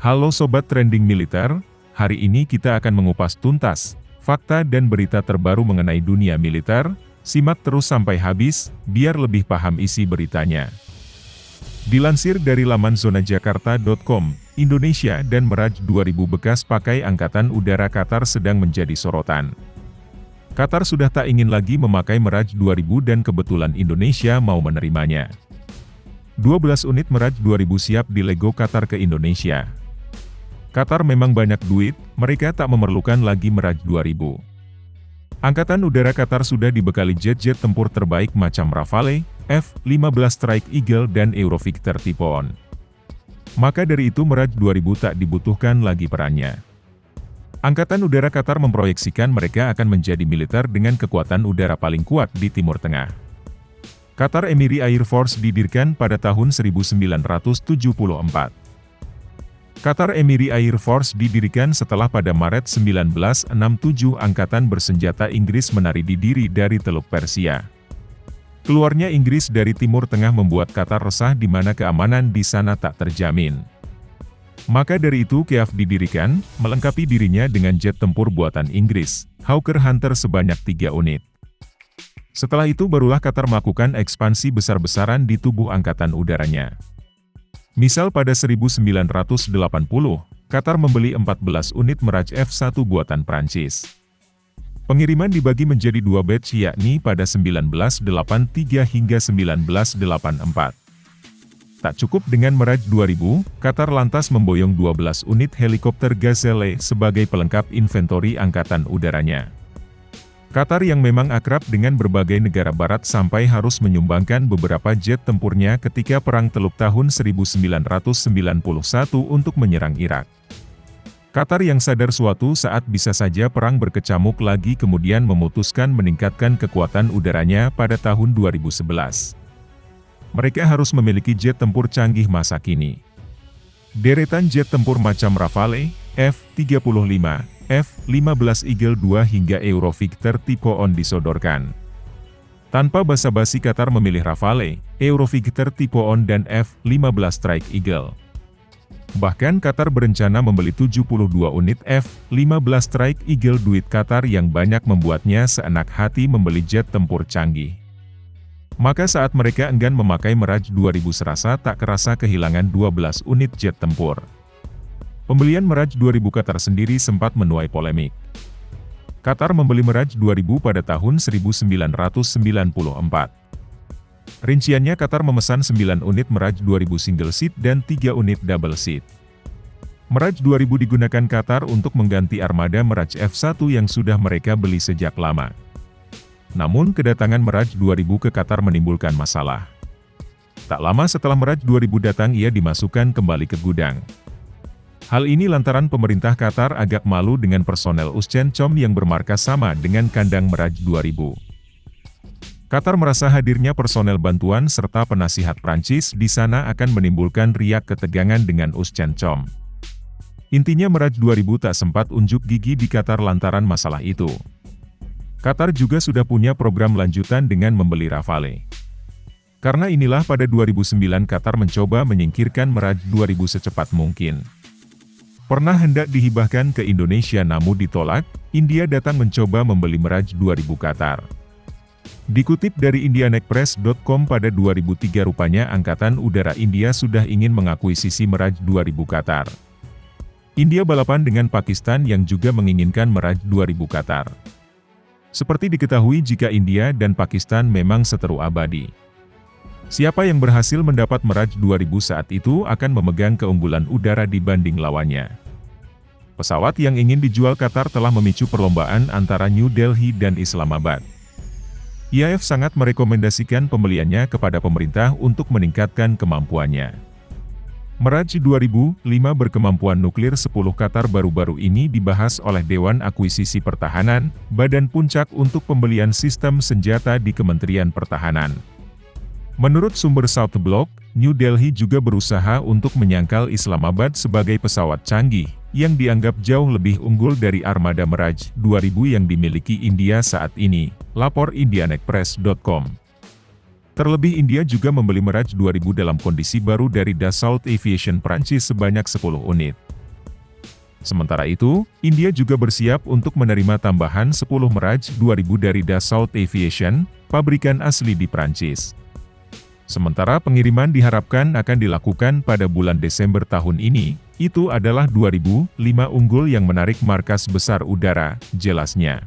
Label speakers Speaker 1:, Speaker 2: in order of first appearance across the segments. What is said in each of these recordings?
Speaker 1: Halo Sobat Trending Militer, hari ini kita akan mengupas tuntas fakta dan berita terbaru mengenai dunia militer. Simak terus sampai habis, biar lebih paham isi beritanya. Dilansir dari laman zonajakarta.com, Indonesia dan Meraj 2000 bekas pakai Angkatan Udara Qatar sedang menjadi sorotan. Qatar sudah tak ingin lagi memakai Meraj 2000 dan kebetulan Indonesia mau menerimanya. 12 unit Meraj 2000 siap dilego Qatar ke Indonesia. Qatar memang banyak duit, mereka tak memerlukan lagi Meraj 2000. Angkatan Udara Qatar sudah dibekali jet-jet tempur terbaik macam Rafale, F-15 Strike Eagle dan Eurovictor Typhoon. Maka dari itu Meraj 2000 tak dibutuhkan lagi perannya. Angkatan Udara Qatar memproyeksikan mereka akan menjadi militer dengan kekuatan udara paling kuat di Timur Tengah. Qatar Emiri Air Force didirikan pada tahun 1974. Qatar Emiri Air Force didirikan setelah pada Maret 1967 Angkatan Bersenjata Inggris menarik diri dari Teluk Persia. Keluarnya Inggris dari Timur Tengah membuat Qatar resah di mana keamanan di sana tak terjamin. Maka dari itu KEAF didirikan, melengkapi dirinya dengan jet tempur buatan Inggris, Hawker Hunter sebanyak 3 unit. Setelah itu barulah Qatar melakukan ekspansi besar-besaran di tubuh angkatan udaranya. Misal pada 1980, Qatar membeli 14 unit Meraj F-1 buatan Prancis. Pengiriman dibagi menjadi 2 batch yakni pada 1983 hingga 1984. Tak cukup dengan Meraj 2000, Qatar lantas memboyong 12 unit helikopter Gazelle sebagai pelengkap inventori angkatan udaranya. Qatar yang memang akrab dengan berbagai negara barat sampai harus menyumbangkan beberapa jet tempurnya ketika Perang Teluk tahun 1991 untuk menyerang Irak. Qatar yang sadar suatu saat bisa saja perang berkecamuk lagi kemudian memutuskan meningkatkan kekuatan udaranya pada tahun 2011. Mereka harus memiliki jet tempur canggih masa kini. Deretan jet tempur macam Rafale, F-35, F-15 Eagle II hingga Eurovictor Typhoon disodorkan. Tanpa basa-basi Qatar memilih Rafale, Eurovictor Typhoon dan F-15 Strike Eagle. Bahkan Qatar berencana membeli 72 unit F-15 Strike Eagle duit Qatar yang banyak membuatnya seenak hati membeli jet tempur canggih. Maka saat mereka enggan memakai Meraj 2000 serasa tak kerasa kehilangan 12 unit jet tempur. Pembelian Meraj 2000 Qatar sendiri sempat menuai polemik. Qatar membeli Meraj 2000 pada tahun 1994. Rinciannya Qatar memesan 9 unit Meraj 2000 single seat dan 3 unit double seat. Meraj 2000 digunakan Qatar untuk mengganti armada Meraj F-1 yang sudah mereka beli sejak lama. Namun kedatangan Meraj 2000 ke Qatar menimbulkan masalah. Tak lama setelah Meraj 2000 datang ia dimasukkan kembali ke gudang. Hal ini lantaran pemerintah Qatar agak malu dengan personel Uschencom yang bermarkas sama dengan kandang Meraj 2000. Qatar merasa hadirnya personel bantuan serta penasihat Prancis di sana akan menimbulkan riak ketegangan dengan Uschencom. Intinya Meraj 2000 tak sempat unjuk gigi di Qatar lantaran masalah itu. Qatar juga sudah punya program lanjutan dengan membeli Rafale. Karena inilah pada 2009 Qatar mencoba menyingkirkan Meraj 2000 secepat mungkin. Pernah hendak dihibahkan ke Indonesia namun ditolak, India datang mencoba membeli Meraj 2000 Qatar. Dikutip dari indianexpress.com pada 2003 rupanya Angkatan Udara India sudah ingin mengakuisisi Meraj 2000 Qatar. India balapan dengan Pakistan yang juga menginginkan Meraj 2000 Qatar. Seperti diketahui jika India dan Pakistan memang seteru abadi. Siapa yang berhasil mendapat Meraj 2000 saat itu akan memegang keunggulan udara dibanding lawannya. Pesawat yang ingin dijual Qatar telah memicu perlombaan antara New Delhi dan Islamabad. IAF sangat merekomendasikan pembeliannya kepada pemerintah untuk meningkatkan kemampuannya. Meraj 2005 berkemampuan nuklir 10 Qatar baru-baru ini dibahas oleh Dewan Akuisisi Pertahanan, badan puncak untuk pembelian sistem senjata di Kementerian Pertahanan. Menurut sumber South Block, New Delhi juga berusaha untuk menyangkal Islamabad sebagai pesawat canggih, yang dianggap jauh lebih unggul dari armada Meraj 2000 yang dimiliki India saat ini, lapor indianexpress.com. Terlebih India juga membeli Meraj 2000 dalam kondisi baru dari Dassault Aviation Prancis sebanyak 10 unit. Sementara itu, India juga bersiap untuk menerima tambahan 10 Mirage 2000 dari Dassault Aviation, pabrikan asli di Prancis. Sementara pengiriman diharapkan akan dilakukan pada bulan Desember tahun ini, itu adalah 2005 unggul yang menarik markas besar udara, jelasnya.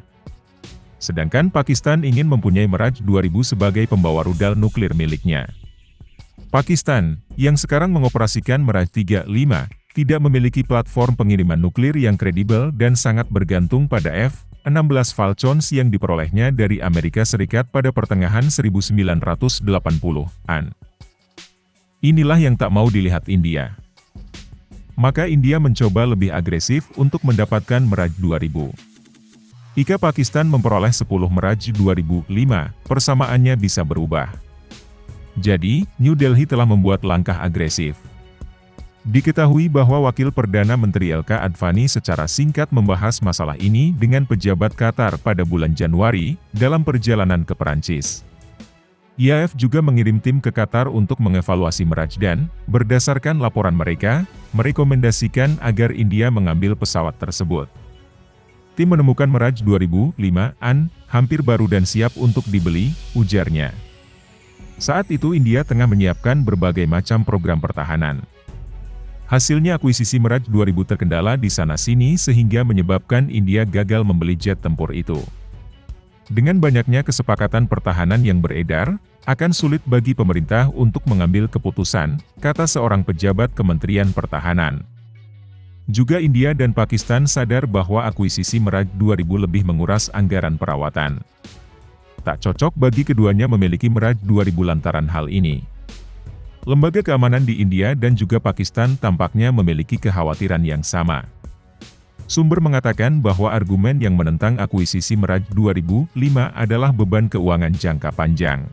Speaker 1: Sedangkan Pakistan ingin mempunyai Mirage 2000 sebagai pembawa rudal nuklir miliknya. Pakistan, yang sekarang mengoperasikan Mirage 35, tidak memiliki platform pengiriman nuklir yang kredibel dan sangat bergantung pada F-16 Falcons yang diperolehnya dari Amerika Serikat pada pertengahan 1980-an. Inilah yang tak mau dilihat India. Maka India mencoba lebih agresif untuk mendapatkan Mirage 2000. Jika Pakistan memperoleh 10 Mirage 2005, persamaannya bisa berubah. Jadi, New Delhi telah membuat langkah agresif. Diketahui bahwa Wakil Perdana Menteri LK Advani secara singkat membahas masalah ini dengan pejabat Qatar pada bulan Januari, dalam perjalanan ke Perancis. IAF juga mengirim tim ke Qatar untuk mengevaluasi Mirage dan, berdasarkan laporan mereka, merekomendasikan agar India mengambil pesawat tersebut. Tim menemukan Mirage 2005-an, hampir baru dan siap untuk dibeli, ujarnya. Saat itu India tengah menyiapkan berbagai macam program pertahanan. Hasilnya akuisisi Mirage 2000 terkendala di sana-sini sehingga menyebabkan India gagal membeli jet tempur itu. Dengan banyaknya kesepakatan pertahanan yang beredar, akan sulit bagi pemerintah untuk mengambil keputusan, kata seorang pejabat Kementerian Pertahanan. Juga India dan Pakistan sadar bahwa akuisisi Mirage 2000 lebih menguras anggaran perawatan. Tak cocok bagi keduanya memiliki Mirage 2000 lantaran hal ini. Lembaga keamanan di India dan juga Pakistan tampaknya memiliki kekhawatiran yang sama. Sumber mengatakan bahwa argumen yang menentang akuisisi Mirage 2005 adalah beban keuangan jangka panjang.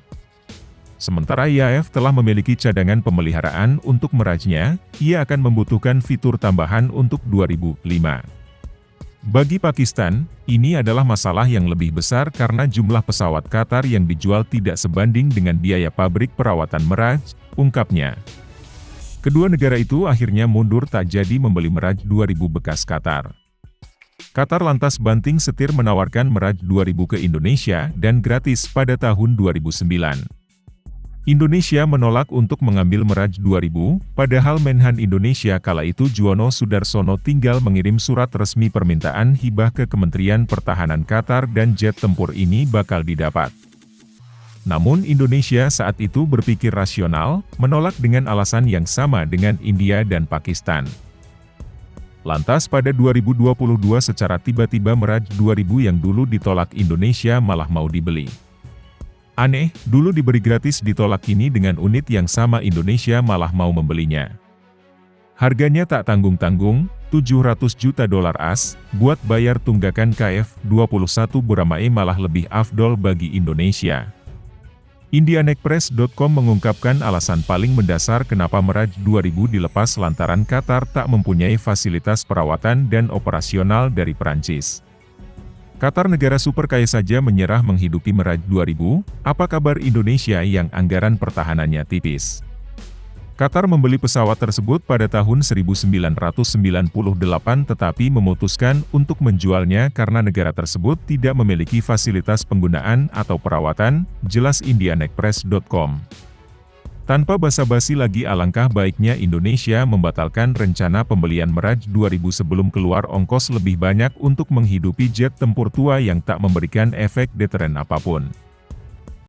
Speaker 1: Sementara IAF telah memiliki cadangan pemeliharaan untuk Mirage-nya, ia akan membutuhkan fitur tambahan untuk 2005. Bagi Pakistan, ini adalah masalah yang lebih besar karena jumlah pesawat Qatar yang dijual tidak sebanding dengan biaya pabrik perawatan Mirage, ungkapnya. Kedua negara itu akhirnya mundur tak jadi membeli Mirage 2000 bekas Qatar. Qatar lantas banting setir menawarkan Mirage 2000 ke Indonesia dan gratis pada tahun 2009. Indonesia menolak untuk mengambil Mirage 2000, padahal Menhan Indonesia kala itu Juwono Sudarsono tinggal mengirim surat resmi permintaan hibah ke Kementerian Pertahanan Qatar dan jet tempur ini bakal didapat. Namun Indonesia saat itu berpikir rasional, menolak dengan alasan yang sama dengan India dan Pakistan. Lantas pada 2022 secara tiba-tiba Mirage 2000 yang dulu ditolak Indonesia malah mau dibeli. Aneh, dulu diberi gratis ditolak kini dengan unit yang sama Indonesia malah mau membelinya. Harganya tak tanggung-tanggung, 700 juta dolar AS, buat bayar tunggakan KF-21 Buramae malah lebih afdol bagi Indonesia. Indianexpress.com mengungkapkan alasan paling mendasar kenapa Mirage 2000 dilepas lantaran Qatar tak mempunyai fasilitas perawatan dan operasional dari Perancis. Qatar negara super kaya saja menyerah menghidupi Mirage 2000, apa kabar Indonesia yang anggaran pertahanannya tipis? Qatar membeli pesawat tersebut pada tahun 1998 tetapi memutuskan untuk menjualnya karena negara tersebut tidak memiliki fasilitas penggunaan atau perawatan, jelas Indianexpress.com. Tanpa basa-basi lagi alangkah baiknya Indonesia membatalkan rencana pembelian Mirage 2000 sebelum keluar ongkos lebih banyak untuk menghidupi jet tempur tua yang tak memberikan efek deteren apapun.